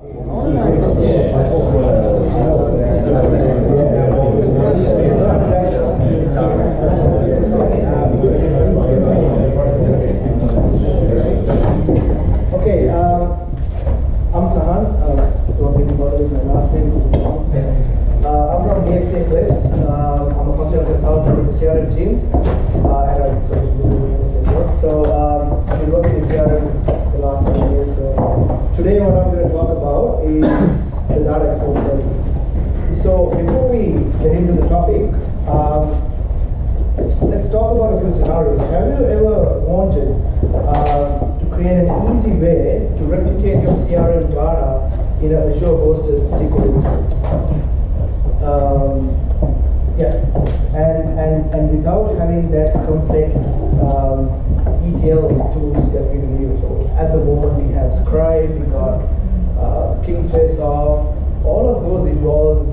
Okay, I'm Sahan. Don't get me bothered with my last name. I'm from D365. I'm a functional consultant in the CRM team. I've been working in CRM the last 7 years. So today, what I'm going to talk about is the data export service. So before we get into the topic, let's talk about a few scenarios. Have you ever wanted to create an easy way to replicate your CRM data in an Azure hosted SQL instance? And without having that complex ETL tools that we can use. So at the moment we have Scribe, we got King's Face Off. All of those involves,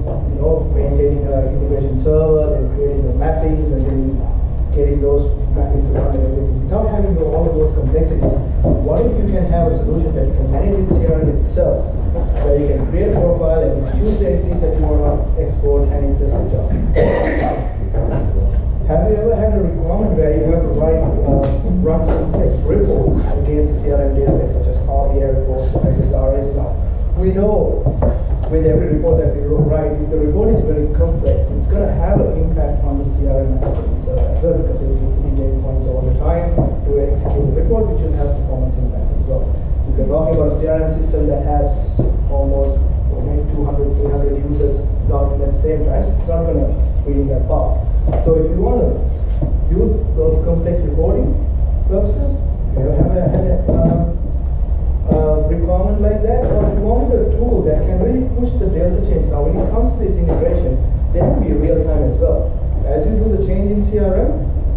maintaining an integration server, then creating the mappings, and then getting those mappings to run and everything. Without having all of those complexities, what if you can have a solution that you can manage in CRM itself, where you can create a profile and choose the entities that you want to export, and it does the job. Have you ever had a requirement where you have to run complex reports against a CRM database, such as Power BI reports or SSRS now? We know with every report that we write, if the report is very complex, it's going to have an impact on the CRM applications as well, because it will need data points all the time to execute the report, which will have performance impacts as well. If you're talking about a CRM system that has almost 200, 300 users logging at the same time, it's not going to really that far. So if you want to use those complex reporting purposes, you have a requirement like that, or if you wanted a tool that can really push the delta change. Now when it comes to this integration, they have to be real time as well. As you do the change in CRM,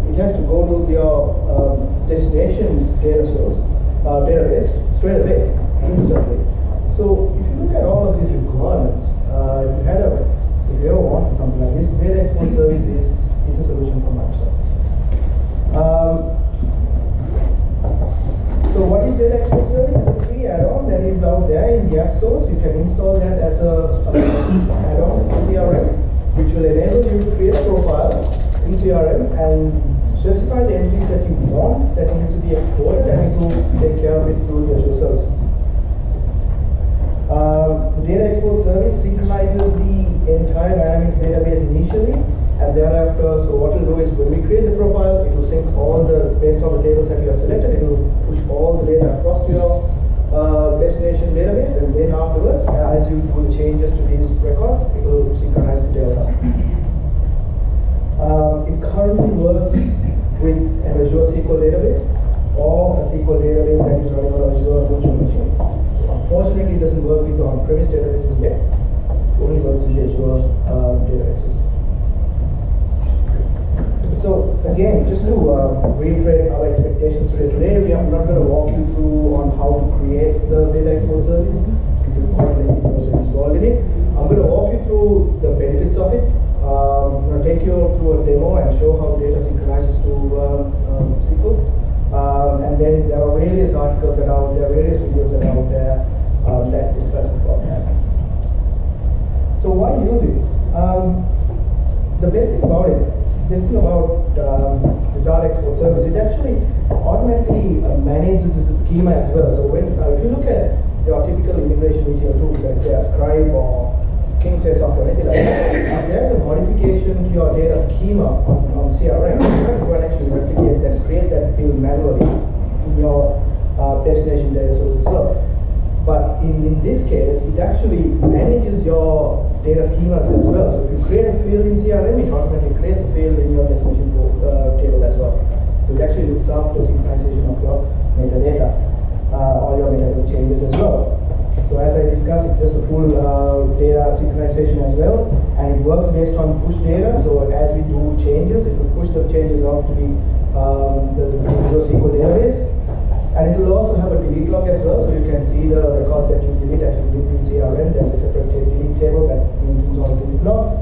it has to go to your destination database straight away, instantly. So if you look at all of these requirements, if you ever wanted something like this, data export service is a solution from Microsoft. So what is data export service? It's a free add-on that is out there in the app stores. You can install that as a add-on to CRM, which will enable you to create a profile in CRM and specify the entities that you want that needs to be exported, and it will take care of it through the Azure services. The data export service synchronizes the entire Dynamics database initially, and thereafter, so what we'll do is when we create the profile, it will sync based on the tables that you have selected, it will push all the data across to your destination database, and then afterwards, as you do the changes to these records, it will synchronize the data. It currently works with an Azure SQL database or a SQL database that is running on Azure virtual machine. So unfortunately, it doesn't work with the on-premise databases yet. It only works with the Azure databases. So again, just to reiterate our expectations today, we are not going to walk you through on how to create the data export service. It's a quite lengthy process involved in it. I'm going to walk you through the benefits of it. I'm going to take you through a demo and show how data synchronizes to SQL. And then there are various articles that are out there, various videos that are out there that discuss about that. So why use it? The best thing about it, the data export service, it actually automatically manages the schema as well. So when if you look at your typical integration with your tools, like say a Scribe or King's Face Off or anything like that, if there's a modification to your data schema on CRM, you can actually replicate that, create that field manually in your destination data source as well. But in this case, it actually manages your data schemas as well. So if you create a field in CRM, it automatically creates a field in your destination table as well. So it actually looks after synchronization of your metadata, all your metadata changes as well. So as I discussed, it's just a full data synchronization as well, and it works based on push data. So as we do changes, it will push the changes out to the Azure SQL database. And it will also have a delete log as well, so you can see the records that you delete as you delete in CRM. There's a separate delete table that includes all the delete logs.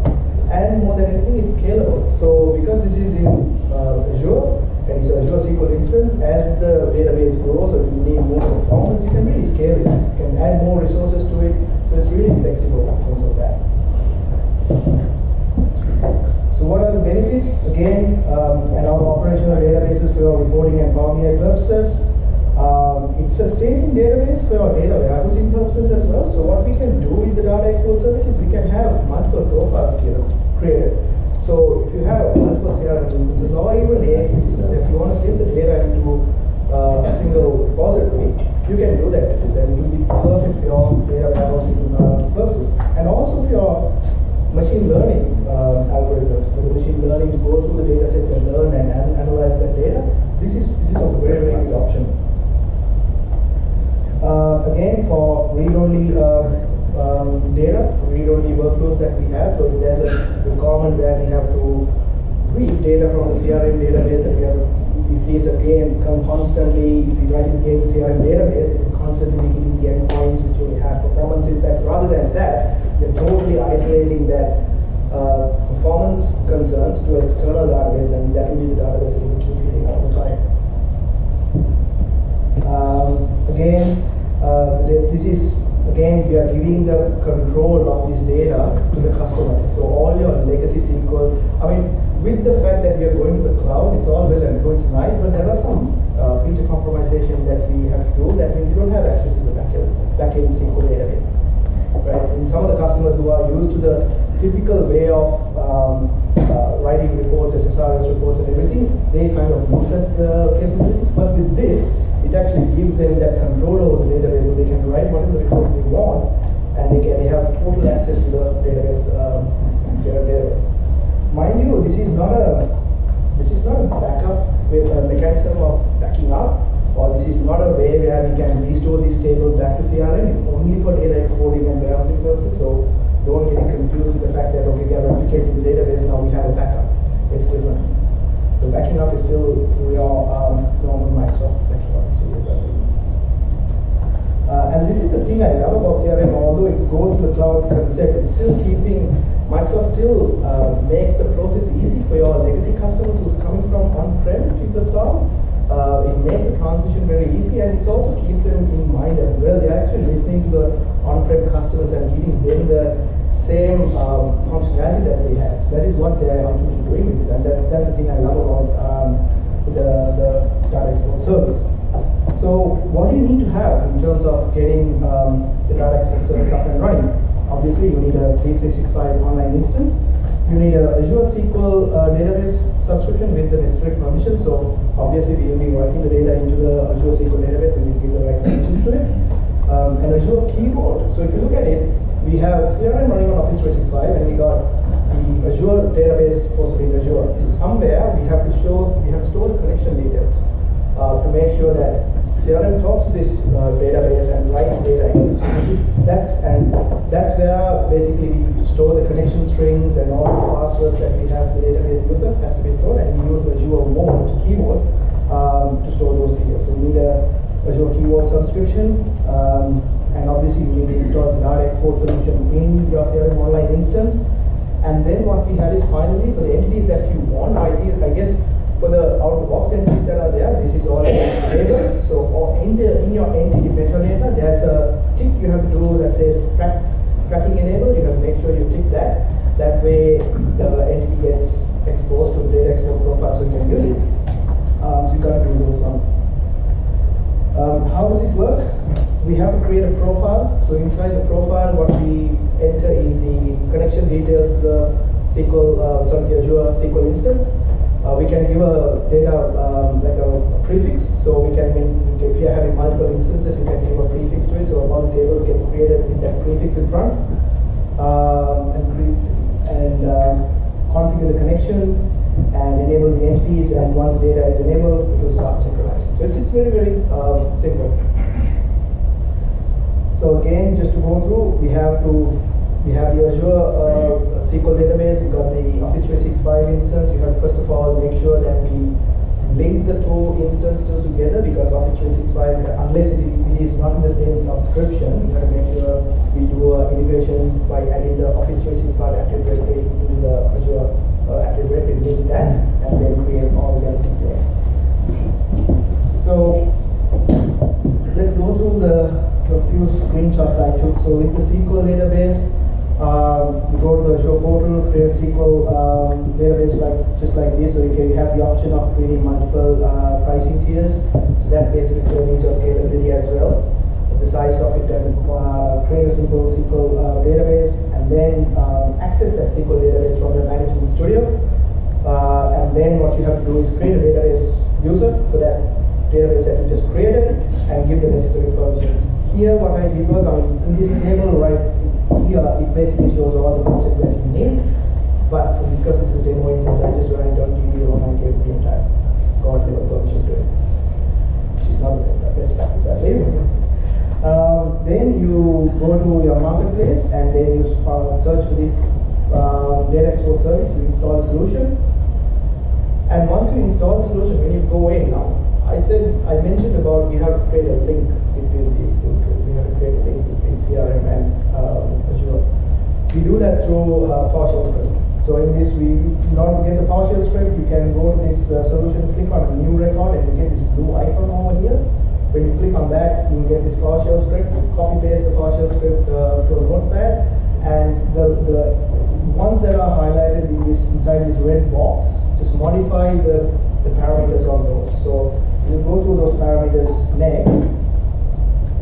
And more than anything, it's scalable. So because this is in Azure, and it's an Azure SQL instance, as the database grows or you need more performance, you can really scale it. You can add more resources to it, flexible in terms of that. So what are the benefits? Again, in our operational databases for your reporting and Power BI purposes. It's a staging database for your data warehousing purposes as well. So what we can do with the data export service is we can have multiple profiles created. So if you have multiple CRM instances or even AX instances, if you want to get the data into a single repository, you can do that. And it will be perfect for your data warehousing purposes. And also for your machine learning algorithms, for the machine learning to go through the data sets and learn and analyze that data. This is a very, very good option. Again, for read-only data, read-only workloads that we have, so if there's a requirement where we have to read data from the CRM database, and we have if these again come constantly, if we write it against the CRM database, it will constantly hitting the endpoints which will have performance impacts. Rather than that, you're totally isolating that performance concerns to an external database, and that will be the database that will keep hitting all the time. This is again, we are giving the control of this data to the customer. So all your legacy SQL, I mean, with the fact that we are going to the cloud, it's all well and good, it's nice, but there are some feature compromisation that we have to do. That means you don't have access to the backend SQL database. Right? And some of the customers who are used to the typical way of writing reports, SSRS reports and everything, they kind of use that capabilities. But with this, it actually gives them that control over the database, so they can write whatever reports they want, and they have total access to the database, CRM database. Mind you, this is not a backup with a mechanism of backing up, or this is not a way where we can restore this table back to CRM. It's only for data exporting and warehousing purposes. So don't get confused with the fact that okay, we are replicating the database, now we have a backup. It's different. So backing up is still through your normal Microsoft backing up series. And this is the thing I love about CRM, although it goes to the cloud concept, it's still keeping, Microsoft still makes the process easy for your legacy customers who's coming from on-prem to the cloud. It makes the transition very easy, and it's also keeps them in mind as well. They're actually listening to the on-prem customers and giving them the same functionality that they have. That is what they're ultimately doing with it, and that's the thing I love about the data export service. So what do you need to have in terms of getting the data export service up and running? Obviously, you need a D365 online instance. You need a Azure SQL database subscription with the necessary permissions. So obviously, we will be writing the data into the Azure SQL database. We need to give the right permissions to it. And Azure keyboard. So if you look at it, we have CRM running on Office 365, and we got the Azure database hosted in Azure. So somewhere we have to store the connection details to make sure that CRM talks to this database and writes data in. That's where basically we store the connection strings and all the passwords that we have the database user has to be stored, and we use the Azure Vault keyword to store those details. So we need a Azure keyword subscription, and obviously you need to install the data export solution in your CRM online instance. And then what we have is finally for the entities that you want, I guess for the out-of-the-box entities that are there, this is all enabled. So in your entity metadata, there's a tick you have to do that says tracking enabled. You have to make sure you tick that. That way the entity gets exposed to the data export profile so you can use it. So you got to do those ones. How does it work? We have to create a profile. So inside the profile, what we enter is the connection details to the Azure SQL instance. We can give a data like a prefix. So we can, if you're having multiple instances, you can give a prefix to it. So all the tables get created with that prefix in front, and configure the connection and enable the entities. And once the data is enabled, it will start synchronizing. So it's very, very simple. So again, just to go through, we have the Azure SQL database. We got the Office 365 instance. You have to first of all make sure that we link the two instances together, because Office 365, unless it is not in the same subscription, you have to make sure we do integration by adding the Office 365 Active Directory into the Azure Active Directory, link that, and then create all the details. So let's go through the a few screenshots I took. So with the SQL database, you go to the Azure portal, create a SQL database just like this, so you can have the option of creating multiple pricing tiers. So that basically determines your scalability as well, the size of it, and create a simple SQL database, and then access that SQL database from the management studio. And then what you have to do is create a database user for that database that you just created and give the necessary permissions. Here what I did was, in this table right here, it basically shows all the functions that you need, but because it's a demo instance, I just ran it on DB alone and gave the entire God level permission to it, which is not the best practice, I believe. Then you go to your marketplace and then you search for this data export service, you install the solution. And once you install the solution, when you go in now, I mentioned about we have to create a link between these two. We have to create a link between CRM and Azure. We do that through PowerShell script. So in this, in order to get the PowerShell script, you can go to this solution, click on a new record, and you get this blue icon over here. When you click on that, you get this PowerShell script. Copy paste the PowerShell script to a notepad, and the ones that are highlighted inside this red box, just modify the parameters on those. So we'll go through those parameters next.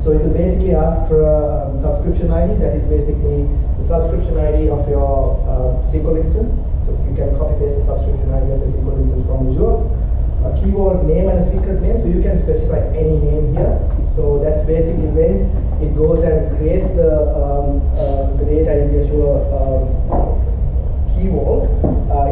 So it will basically ask for a subscription ID, that is basically the subscription ID of your SQL instance. So you can copy paste the subscription ID of the SQL instance from Azure. A keyword name and a secret name, so you can specify any name here. So that's basically when it goes and creates the data in the Azure key vault.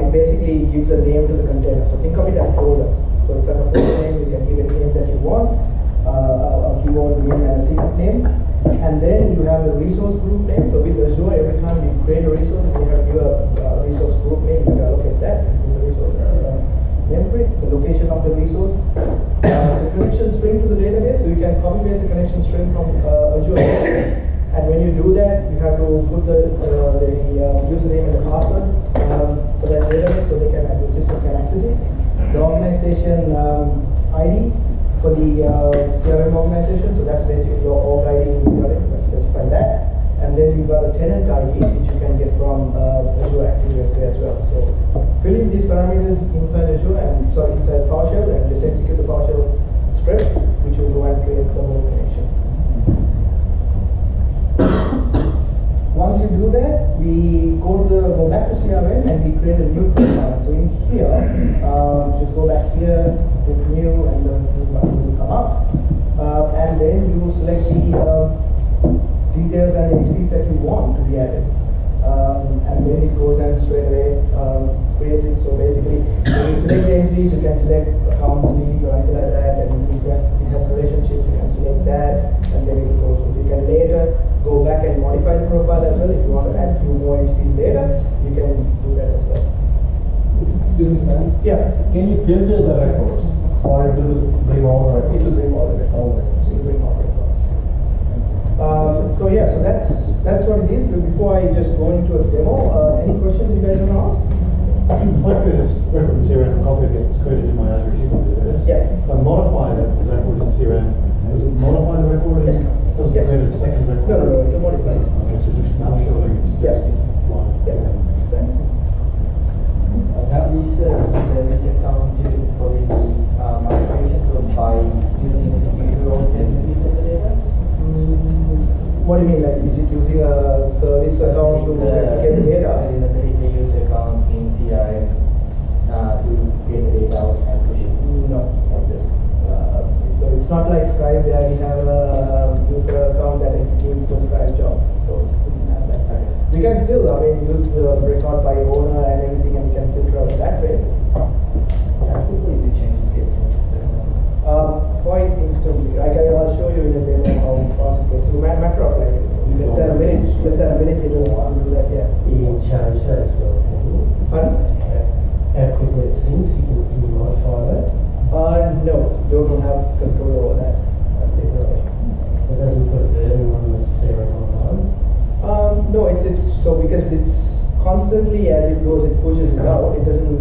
It basically gives a name to the container. So think of it as folder. So it's like a folder name. You can give any name that you want, a keyword name and a secret name. And then you have the resource group name. So with Azure, every time you create a resource, you have to give a resource group name. You can allocate that. The resource name for it, the location of the resource, the connection string to the database. So you can copy paste the connection string from Azure. And when you do that, you have to put the username and the password for that database so the system can access it. The organization ID for the CRM organization, so that's basically your org ID in CRM, you can specify that. And then you've got a tenant ID, which you can get from Azure Active Directory as well. So fill in these parameters inside Azure, inside PowerShell, and just execute the PowerShell script, which will go and create the whole connection. Once you do that, we go back to CRM and we create a new profile. So in here, just go back here, click new, and the new button will come up. And then you select the details and the entities that you want to be added. And then it goes and straight away create it. So basically, when you select the entities, you can select accounts, leads, or anything like that. And if it has relationships, you can select that, and then it goes. You can later go back and modify the profile as well. If you want to add a few more entities later, you can do that as well. Excuse me, sir. Yeah. Can you filter the records, or it will bring all the records? It will bring all the records. It will bring all the records. So yeah, so that's what it is. Before I just go into a demo, any questions you guys want to ask? Like this record in CRM copy gets created in my Azure SQL database. Yeah. So I modify the records in CRM. Does it modify the record? Yes. Doesn't Yes. create a second record? No, it will modify it. Okay, so just snapshotting it's just Yeah. one. Yeah. Exactly. Have you set a service account for the migration, so by using user identity for the data? What do you mean? Like, is it using a service account to get the data? The user account in CRM to get the data out and push it. No, not this. So it's not like Scribe where we have a user account that executes the Scribe jobs. So it doesn't have that. We can still, use the record by owner and everything, and we can filter out that way. How quickly do changes get sent? Quite instantly. I'll show you in a demo how fast it goes. So matter of like less than a minute, it will do that. Yeah. You can change that as well. Pardon? How quickly it syncs, you can modify that. No, you don't have control over that. So it doesn't put everyone necessarily online. No, it's so because it's constantly as it goes, it pushes it out. It doesn't.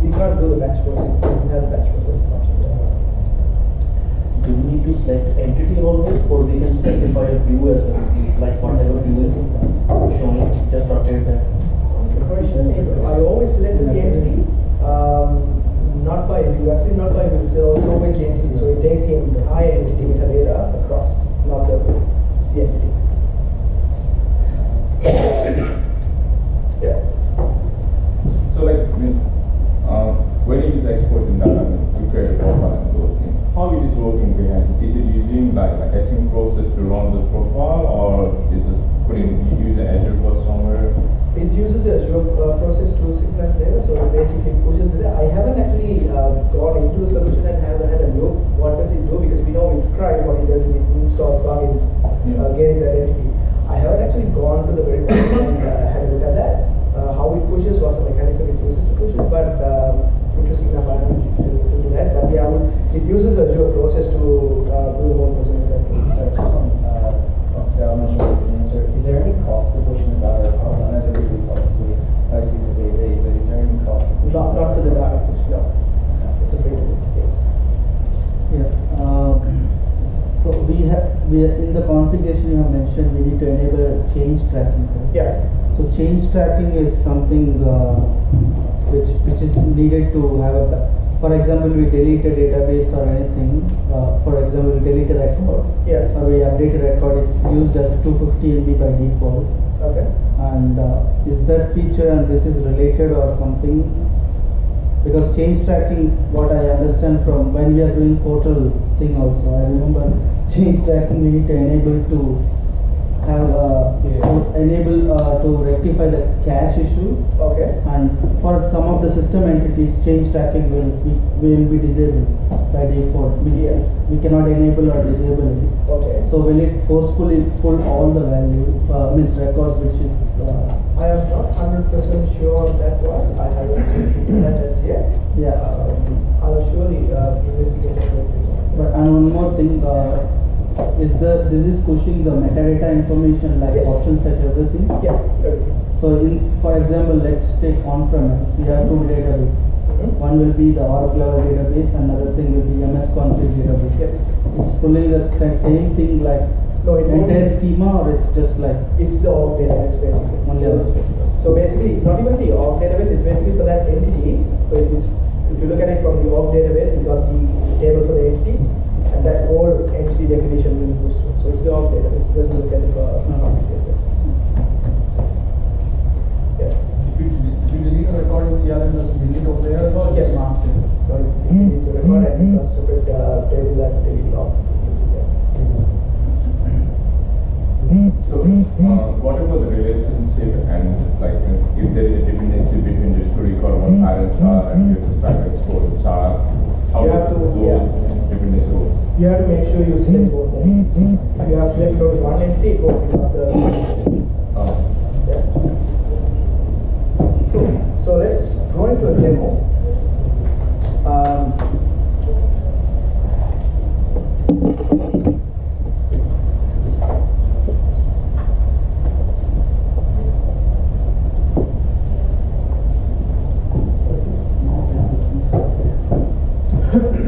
You can't do the batch processing. You can have the batch processing function. do we need to select entity always, or we can specify a view as well, like whatever view is showing, just update that? The question, I always select the entity, not by view, actually not by view, it's always the entity, so it takes the entire entity metadata across, it's not the view, it's the entity. Yeah. So like, when it is exporting data, you create a profile and those things. How it is working behind? Is it using like async process to run the profile, or is it using Azure for somewhere? It uses a Azure process to synchronize data, so it basically pushes it. I haven't actually gone into the solution and have had a look. What does it do? Because we know in Scribe what it does is it installs plugins against that entity. I haven't actually gone to the very bottom and had a look at that. How it pushes, what's the mechanism it uses to push it, but interesting enough, I don't need to do that. But yeah, it uses Azure process to do the whole process. Sorry, just on, so I'm not sure what the answer. Is there any cost to pushing the data across? I know that we obviously it's a big, but is there any cost to pushing Not for the data push, no. It's a big case. Yeah. So we in the configuration you have mentioned we need to enable change tracking. Correct? Yeah. So change tracking is something which is needed to have a. For example, we delete a database or anything. For example, we delete a record. Yeah. Or we update a record. It's used as 250 MB by default. Okay. And is that feature and this is related or something? Because change tracking, what I understand from when we are doing portal thing also, I remember change tracking we need to enable to have to rectify the cache issue. Okay. And for some of the system entities, change tracking will be disabled by default. Yeah. We cannot enable or disable it. Okay. So will it forcefully pull all the value, means records which is. I am not 100% sure on that one. I haven't looked into that as yet. Yeah. I'll surely investigate that. But and one more thing, this is pushing the metadata information like Yes. option set everything. Yeah. Very good. So for example, let's take on-premise. We have two databases. One will be the org level database, another thing will be MS config database. Yes. It's pulling the same thing like No, it won't entire be. schema, or it's just like It's the org database basically. Only org. So basically, not even the org database, it's basically for that entity. So it's, if you look at it from the org database, you got the table for the entity, and that whole entity definition will push through. So it's the org database, it doesn't look at it for config database. Yeah. If you delete a record in CRM, does it delete over there or Yes. just marks it? So it's a record and it's a separate table that's deleted off. So, whatever the relationship and like if there is a dependency between the two record one parent char and you have to try to export the char, how You have do to- those yeah. dependency work? You have to make sure you select both entities. If you have selected only one entity, it won't pick up the yeah. Cool. So let's go into a demo.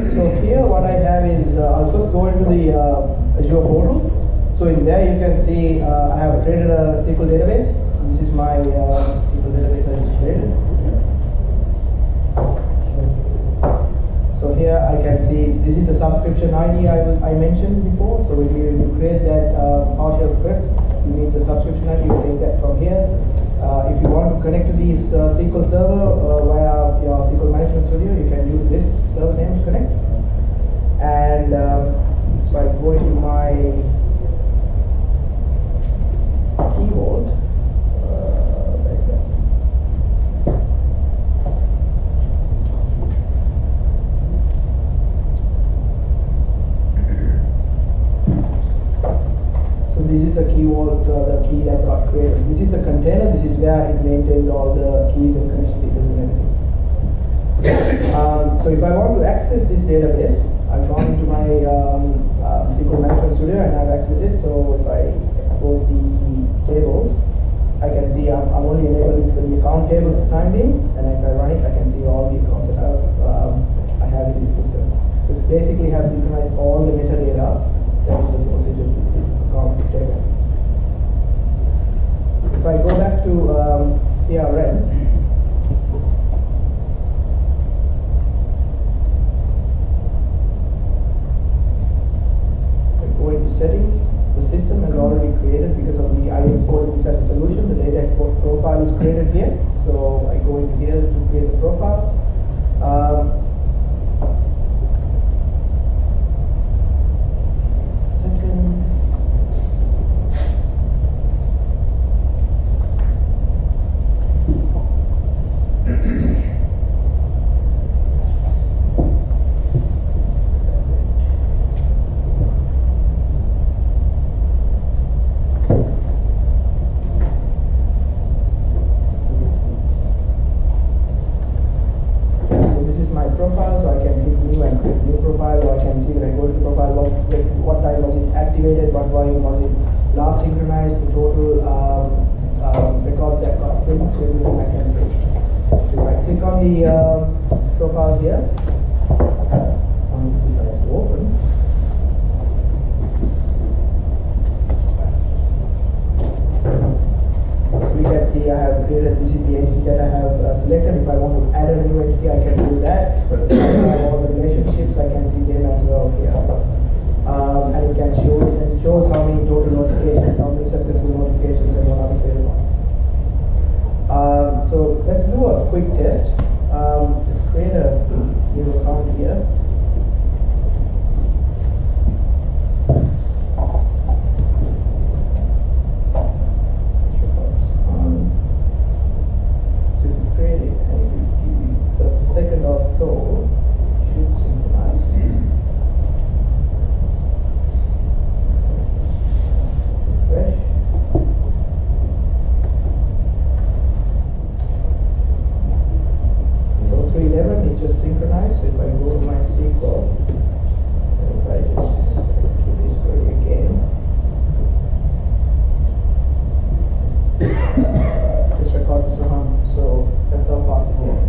So here what I have is, I'll first go into the Azure portal. So in there you can see I have created a SQL database. So this is my SQL database I just created. So here I can see this is the subscription ID I mentioned before. So when you create that PowerShell script, you need the subscription ID, you take that from here. If you want to connect to this SQL server via your SQL Management Studio, you can use this server name to connect. And so I go into my key vault. Where is that? So this is the key vault, the key that got created. This is the container. This is where it maintains all the keys and connection details and everything. So if I want to access this database, I've gone into my SQL Management Studio and I've accessed it. So if I expose the tables, I can see I'm only enabling the account table for the time being, and if I run it, I can see all the accounts that I have in the system. So basically have synchronized all the metadata that is associated with this account table. If I go back to CRM, go into settings, the system has already created, because of the I exported this as a solution, the data export profile is created here. So I go into here to create the profile. Second. Profile, so I can hit new and create new profile, or I can see when I go to the profile what time was it activated, what volume was it last synchronized, the total records that got synced, so everything I can see. So if I click on the profile here, once it decides to open, we can see I have created, this is the entity that I have selected. If I want to add a new entity, I can do that. I have all the relationships, I can see them as well here. And it can show, it shows how many total notifications, how many successful notifications, and what are the failed ones. So let's do a quick test. Let's create a new account here. Second or so should synchronize. Refresh. So 311 it just synchronized. So if I go to my SQL, and if I just keep this query again, just record the sum. So that's how possible it is.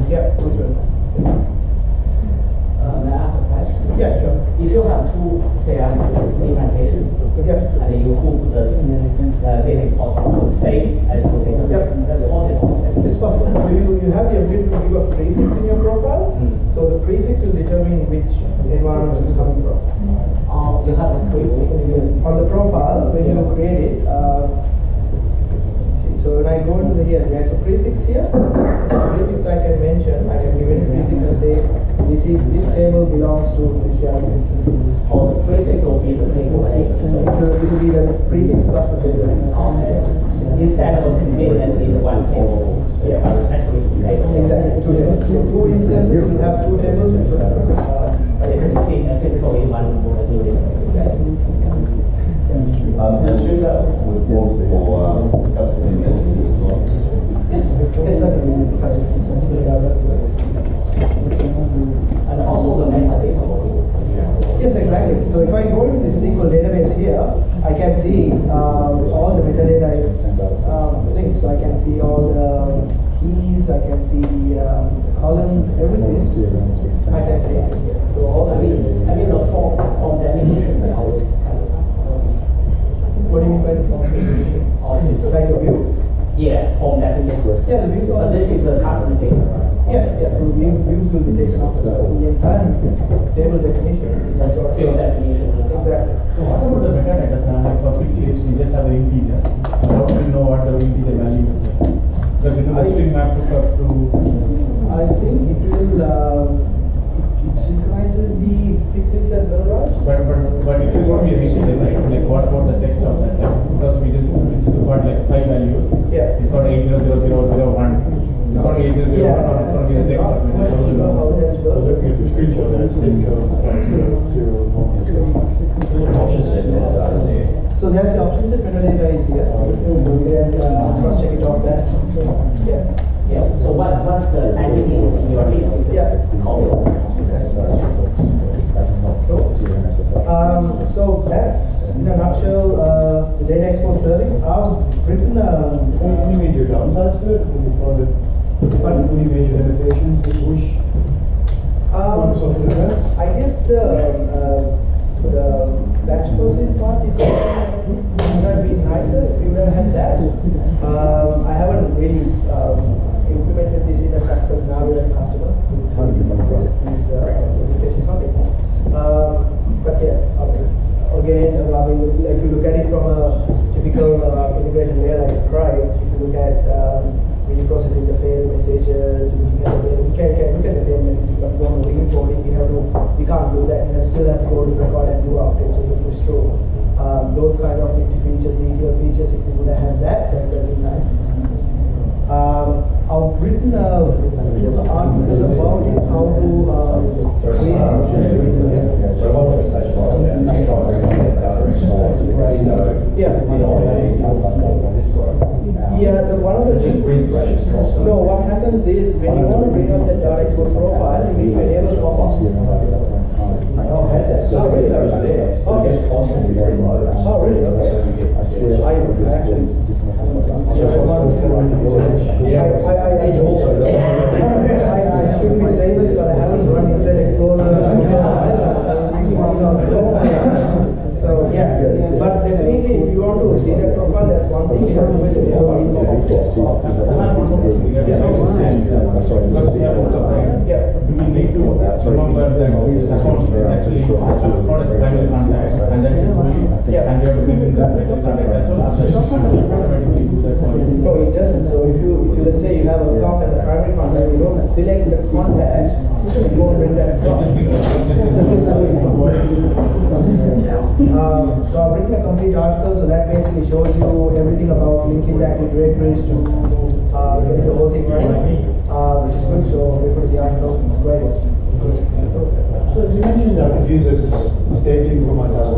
Yeah, please will. May I ask a question? Yeah, sure. If you have two CRM implementation, Yeah. and you hook the data export to the same as the data, that's possible. It's possible. So you have the ability to give a prefix in your profile. So the prefix will determine which environment it's coming from. You have a prefix. On the profile, when you create it, so when I go into here, there's a prefix here. The prefix I can mention, I can give any prefix and say, this table belongs to this CRM instance. Or the prefix will be the table name. It will be the prefix plus the table name. Instead of conveniently the one table, Yeah. actually two tables. Exactly, two tables. So two instances will have two tables. But you can see physically one was doing Exactly. And should that would work for custom entities as well? Yes, that's and also the metadata will Yes, exactly. So if I go into this SQL database here, I can see all the metadata is synced. So I can see all the keys, I can see the columns, everything. I can see it here. So all the the form definitions are always kind of what do you mean by the form definitions? Like the views? yeah, form definitions. Yeah, the views But are. this is a custom statement, right? Yeah. So views will be taken off as well. So the entire table definition. That's your field definition. Exactly. So what about the metadata? Like for quick case, we just have an integer. How do we know what the integer value is? Because the string map up to. I think it will. It synchronizes the pixels as well, Raj. But it is only a integer, right? Like what about the text of that? Because we got like 5 values. Yeah. It's got 800001. It's got 8001 or it's going to be the text of it. So there's the option set metadata is here. So we can cross check it off there. Yeah. Yeah. So what's the entities in your list? Yeah. So that's in a nutshell the data export service. I've written Any major downsides to it? Any major limitations that you wish? Microsoft Universe? I guess the batch processing part is something that would have been nicer if we would have had that. I haven't really implemented this in a practical scenario as a customer. But yeah, again, I mean, if you look at it from a typical integration layer like Scribe, if you look at reprocessing the failed messages, looking at the we can look at the failed messages, but we want to re-encode it, we can't do that. You still have to go to the record and do updates, so you push through. Those kind of nifty features, detailed features, if you would have had that, that would be nice. I've written articles about it, how to yeah, one of the things. No, what happens is when you want to bring up the data export profile, you enable pop-ups. Oh, fantastic. Oh, really? Oh, It's constantly very low. Oh, really? Okay. I actually. I shouldn't be saying this, but I haven't run Internet Explorer. So yeah, but definitely if you want to see that profile, that's one thing. You have to wait until yeah. We need to remember that this account is actually not a primary contact, and that should be, and you have to give it that contact as well. No, it doesn't. So if you let's say you have an account as a primary contact, you don't select the contact, you go and bring that stuff. So I've written a complete article, so that basically shows you everything about linking that to directories to get the whole thing running, which is good. So refer to the article. It's great. So you mentioned that I could use this staging for my data